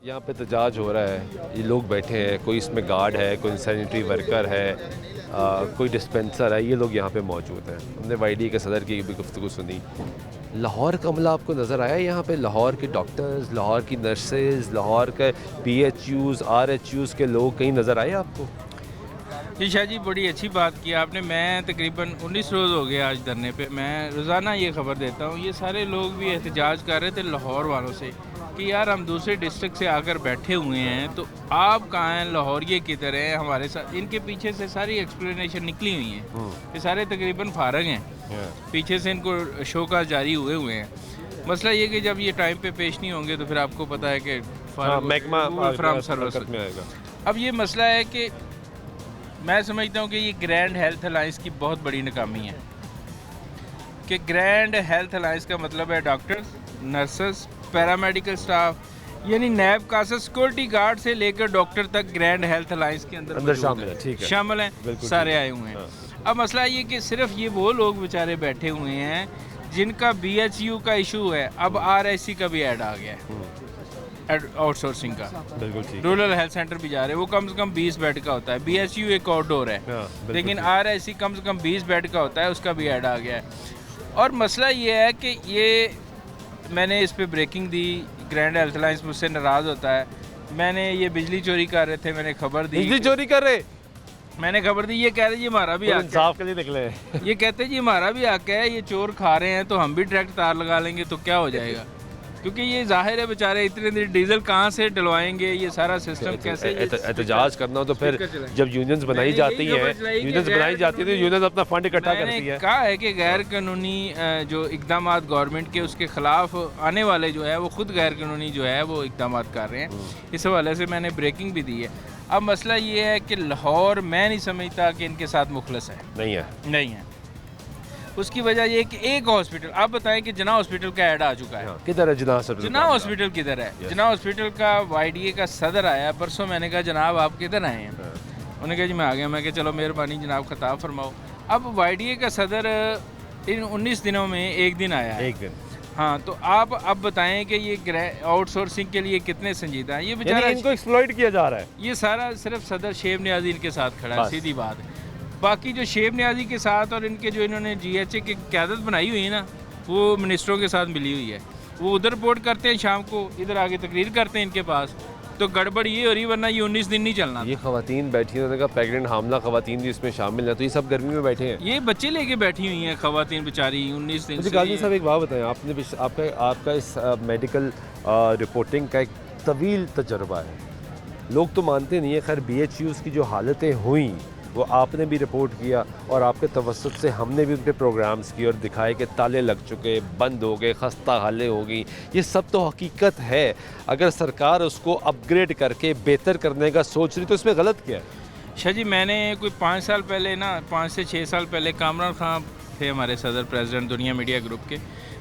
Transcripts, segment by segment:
यहाँ पे एहतजाज हो रहा है, ये लोग बैठे हैं, कोई इसमें गार्ड है, कोई सैनिटरी वर्कर है, कोई डिस्पेंसर है, ये लोग यहाँ पे मौजूद हैं। हमने वाईडी के सदर की भी गुफ्तगू सुनी। लाहौर का अमला आपको नज़र आया यहाँ पे? लाहौर के डॉक्टर्स, लाहौर की नर्सेज, लाहौर के PHUs, RHUs के लोग कहीं नज़र आए आपको? जी शाह जी, बड़ी अच्छी बात की आपने। मैं तकरीबन 19 रोज़ हो गए आज धरने पे। मैं रोज़ाना ये खबर देता हूँ, ये सारे लोग भी एहतजाज कर रहे थे लाहौर वालों से कि यार हम दूसरे डिस्ट्रिक्ट से आकर बैठे हुए हैं, तो आप कहाँ हैं, लाहौरिये किधर हैं हमारे साथ। इनके पीछे से सारी एक्सप्लेनेशन निकली हुई है। ये सारे तकरीबन फारग हैं, पीछे से इनको शोकाज जारी हुए हैं। मसला ये कि जब ये टाइम पे पेश नहीं होंगे तो फिर आपको पता है कि फ्राम सर्विस में आएगा। अब ये मसला है कि मैं समझता हूँ कि ये ग्रैंड हेल्थ अलायंस की बहुत बड़ी नाकामी है। कि ग्रैंड हेल्थ अलायंस का मतलब है डॉक्टर्स, नर्सेस, पैरामेडिकल स्टाफ, यानी नैब का सिक्योरिटी गार्ड से लेकर डॉक्टर तक ग्रैंड हेल्थ अलायंस के अंदर शामिल हैं, सारे आए हुए हैं। अब मसला ये कि सिर्फ ये वो लोग बेचारे बैठे हुए हैं जिनका BHU का इशू है। अब RIC का भी ऐड आ गया है, आउटसोर्सिंग का। बिल्कुल ठीक। रूरल हेल्थ सेंटर भी जा रहे हैं, वो कम से कम 20 बेड का होता है। BHU एक आउटडोर है, लेकिन RIC कम से कम 20 बेड का होता है, उसका भी ऐड आ गया है। और मसला ये है कि ये मैंने इस पे ब्रेकिंग दी, ग्रैंड हेल्थ अलायंस मुझसे नाराज़ होता है। मैंने ये बिजली चोरी कर रहे थे, मैंने खबर दी बिजली चोरी कर रहे, मैंने खबर दी। ये कह रहे जी हमारा भी हक है, के लिए निकले ये कहते जी हमारा भी हक है, ये चोर खा रहे हैं तो हम भी डायरेक्ट तार लगा लेंगे तो क्या हो जाएगा। क्योंकि ये जाहिर है बेचारे इतने डीजल कहाँ से डलवाएंगे, ये सारा सिस्टम कैसे। एहतजाज करना हो तो फिर जब यूनियंस बनाई जाती हैं, यूनियंस बनाई जाती है तो यूनियंस अपना फंड इकट्ठा करती है। कहा है कि गैर कानूनी जो इकदाम गवर्नमेंट के उसके खिलाफ आने वाले जो है वो खुद गैर कानूनी जो है वो इकदाम कर रहे हैं। इस हवाले से मैंने ब्रेकिंग भी दी है। अब मसला ये है कि लाहौर, मैं नहीं समझता कि इनके साथ मुखलस है, नहीं है। उसकी वजह ये कि एक हॉस्पिटल, आप बताएं कि जना हॉस्पिटल का ऐड आ चुका है। किधर है जना हॉस्पिटल? जना हॉस्पिटल किधर है? जना हॉस्पिटल का YDA का सदर आया परसों। मैंने कहा जनाब आप किधर आए हैं? उन्होंने कहा जी मैं आ गया। मैं कहा चलो मेहरबानी जनाब खताब फरमाओ। अब YDA का सदर इन 19 दिनों में एक दिन आया है, एक दिन। हाँ, तो आप अब बताएं कि ये आउटसोर्सिंग के लिए कितने संजीदा हैं। ये बेचारा, इनको एक्सप्लॉइट किया जा रहा है। ये सारा सिर्फ सदर शेब नियाज़ी इनके साथ खड़ा है, सीधी बात है। बाकी जो शेब नियाज़ी के साथ और इनके जो इन्होंने GHA की क़यादत बनाई हुई है ना, वो मिनिस्टरों के साथ मिली हुई है। वो उधर रिपोर्ट करते हैं शाम को, इधर आगे तकरीर करते हैं इनके पास। तो गड़बड़ ये हो रही, वरना ये 19 दिन नहीं चलना। ये खवातीन बैठी हैं, उन्होंने कहा प्रेग्नेंट हामला खवातीन भी इसमें शामिल है, तो ये सब गर्मी में बैठे हैं। ये बच्चे लेके बैठी हुई हैं खवातीन बेचारी 19 दिन से। गाजी साहब एक बात बताएं, आपने आपका इस मेडिकल रिपोर्टिंग का एक तवील तजर्बा है। लोग तो मानते नहीं है। खैर BHUs की जो हालतें हुई वो आपने भी रिपोर्ट किया और आपके तवस्सुत से हमने भी उन पर प्रोग्राम्स किए और दिखाए कि ताले लग चुके, बंद हो गए, खस्ता हालें हो गई। ये सब तो हकीकत है। अगर सरकार उसको अपग्रेड करके बेहतर करने का सोच रही तो इसमें गलत क्या है? शाह जी, मैंने कोई 5 साल पहले ना, 5 से 6 साल पहले कामरान खान थे हमारे सदर प्रेसिडेंट दुनिया मीडिया ग्रुप के।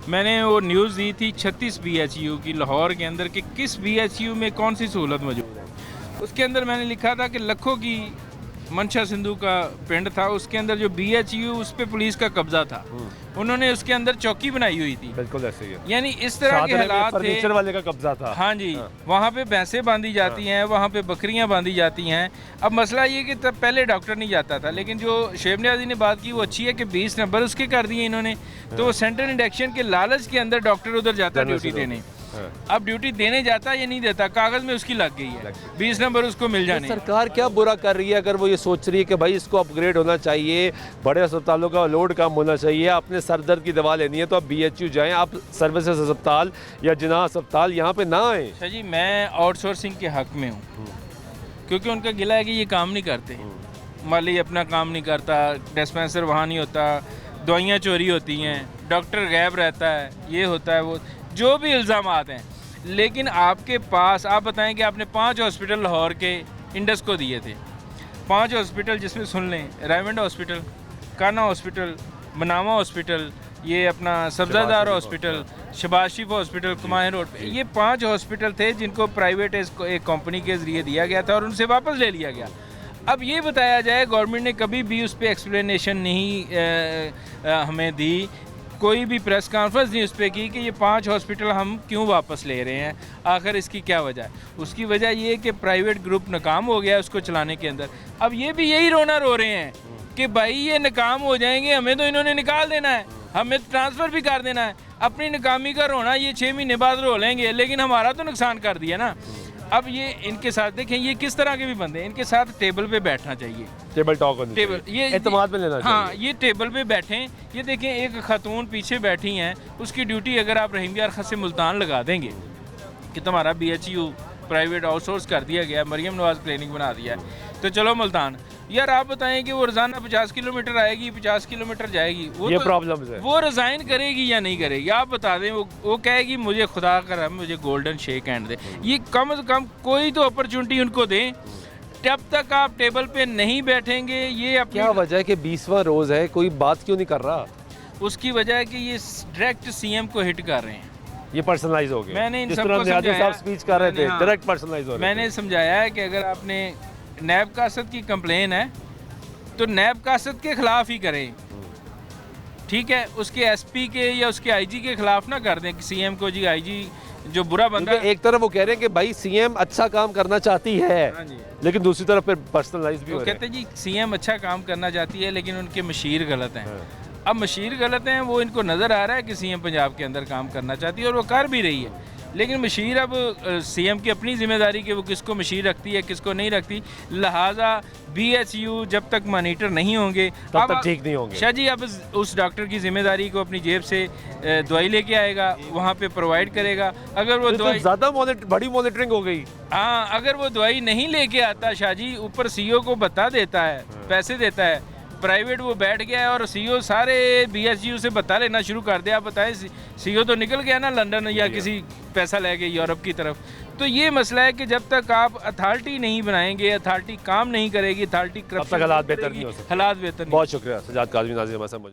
मैंने वो न्यूज़ दी थी 36 BHU की लाहौर के अंदर कि किस BHU में कौन सी सहूलत मौजूद है। उसके अंदर मैंने लिखा था कि लखों की मंशा सिंधु का पिंड था, उसके अंदर जो BHU उस पे पुलिस का कब्जा था। उन्होंने उसके अंदर चौकी बनाई हुई थी। बिल्कुल ऐसे ही है। यानी इस तरह के हालात थे। फर्नीचर वाले का कब्जा था। हाँ जी, वहाँ पे भैंसें बांधी जाती हैं, वहाँ पे बकरियाँ बांधी जाती हैं। अब मसला ये कि तब पहले डॉक्टर नहीं जाता था, लेकिन जो शेब नियाज़ी ने बात की वो अच्छी है कि 20 नंबर उसके कर दिए इन्होंने। तो वो सेंट्रल इंडक्शन के लालच के अंदर डॉक्टर उधर जाता ड्यूटी देने। अब ड्यूटी देने जाता या नहीं देता, कागज में उसकी लग गई है, 20 नंबर उसको मिल जाने। सरकार क्या बुरा कर रही है अगर वो ये सोच रही है कि भाई इसको अपग्रेड होना चाहिए, बड़े अस्पतालों का लोड कम होना चाहिए, आपने सर दर्द की दवा लेनी है तो आप BHU जाएं, आप सर्विसेज अस्पताल या जिना अस्पताल यहाँ पे ना आए। सर जी, मैं आउटसोर्सिंग के हक में हूँ, क्योंकि उनका गिला है कि ये काम नहीं करते। माली अपना काम नहीं करता, डिस्पेंसर वहाँ नहीं होता, दवाइयाँ चोरी होती हैं, डॉक्टर गायब रहता है, ये होता है वो, जो भी इल्ज़ामात हैं। लेकिन आपके पास, आप बताएं कि आपने 5 हॉस्पिटल लाहौर के इंडस को दिए थे। 5 हॉस्पिटल जिसमें सुन लें, रायमंड हॉस्पिटल, काना हॉस्पिटल, मनामा हॉस्पिटल, ये अपना सब्जादार हॉस्पिटल, शबाज शरीफ हॉस्पिटल कुमायूं रोड पे, ये 5 हॉस्पिटल थे जिनको प्राइवेट एक कंपनी के ज़रिए दिया गया था और उनसे वापस ले लिया गया। अब ये बताया जाए, गवर्नमेंट ने कभी भी उस पर एक्सप्लेनेशन नहीं हमें दी। कोई भी प्रेस कॉन्फ्रेंस नहीं उस पर की कि ये 5 हॉस्पिटल हम क्यों वापस ले रहे हैं, आखिर इसकी क्या वजह है। उसकी वजह ये है कि प्राइवेट ग्रुप नाकाम हो गया है उसको चलाने के अंदर। अब ये भी यही रोना रो रहे हैं कि भाई ये नाकाम हो जाएंगे, हमें तो इन्होंने निकाल देना है, हमें ट्रांसफ़र भी कर देना है। अपनी नाकामी का रोना ये 6 महीने बाद रो लेंगे, लेकिन हमारा तो नुकसान कर दिया ना। अब ये इनके साथ देखें ये किस तरह के भी बंदे हैं, इनके साथ टेबल पे बैठना चाहिए, टेबल टॉक होनी टेबल चाहिए, एतमाद में लेना हाँ चाहिए। ये टेबल पे बैठें। ये देखें एक खातून पीछे बैठी हैं, उसकी ड्यूटी अगर आप रहीम यार खां से मुल्तान लगा देंगे कि तुम्हारा BHU प्राइवेट आउटसोर्स कर दिया गया, मरियम नवाज क्लिनिक बना दिया है, तो चलो मुल्तान। यार आप बताएं कि वो रोज़ाना 50 किलोमीटर आएगी, 50 किलोमीटर जाएगी, वो ये तो प्रॉब्लम्स है। वो रिज़ाइन करेगी या नहीं करेगी, आप बता दें। वो कहेगी मुझे खुदा कर मुझे गोल्डन शेक हैंड दे। ये कम से कम कोई तो अपॉर्चुनिटी उनको दें। जब तक आप टेबल पे नहीं बैठेंगे ये अपनी क्या वजह है कि 20वां रोज़ है, कोई बात क्यों नहीं कर रहा? उसकी वजह है कि ये डायरेक्ट CM को हिट कर रहे हैं। ये पर्सनलाइज हो गया। मैंने इन जिस सबको तरह नियाज़ी समझाया, साहब स्पीच कर रहे थे, हाँ, डायरेक्ट पर्सनलाइज हो रहे मैंने समझाया है कि अगर आपने नैब कासद की कंप्लेन है तो नैब कासद के खिलाफ ही करें, ठीक है। उसके SP के या उसके IG के खिलाफ ना कर दें कि CM को जी IG जो बुरा बंदा। क्योंकि एक तरफ वो कह रहे हैं कि भाई CM अच्छा काम करना चाहती है, हाँ जी। लेकिन दूसरी तरफ फिर पर्सनलाइज भी वो हो रहे कहते हैं जी CM अच्छा काम करना चाहती है लेकिन उनके मशीर गलत हैं। हैं। अब मशीर गलत हैं, वो इनको नज़र आ रहा है कि CM पंजाब के अंदर काम करना चाहती है और वो कर भी रही है, लेकिन मशीर अब CM की अपनी जिम्मेदारी कि वो किसको मशीर रखती है किसको नहीं रखती। लिहाजा BHU जब तक मॉनिटर नहीं होंगे तब तक ठीक नहीं होंगे। शाह जी अब उस डॉक्टर की जिम्मेदारी को अपनी जेब से दवाई लेके आएगा, वहाँ पे प्रोवाइड करेगा। अगर वो दवाई ज़्यादा बड़ी मॉनिटरिंग हो गई। हाँ, अगर वो दवाई नहीं लेके आता शाह जी, ऊपर CEO को बता देता है, पैसे देता है, प्राइवेट वो बैठ गया है और CEO सारे BHU से बता लेना शुरू कर दिया। आप बताएं CEO तो निकल गया ना लंदन या किसी पैसा लेके यूरोप की तरफ। तो ये मसला है कि जब तक आप अथॉरिटी नहीं बनाएंगे, अथॉरिटी काम नहीं करेगी, अथॉरिटी तब तक हालात बेहतर नहीं हो सकते। हालात बेहतर नहीं। बहुत शुक्रिया सजाद काज़मी नाज़िर हमारे साथ मौजूद।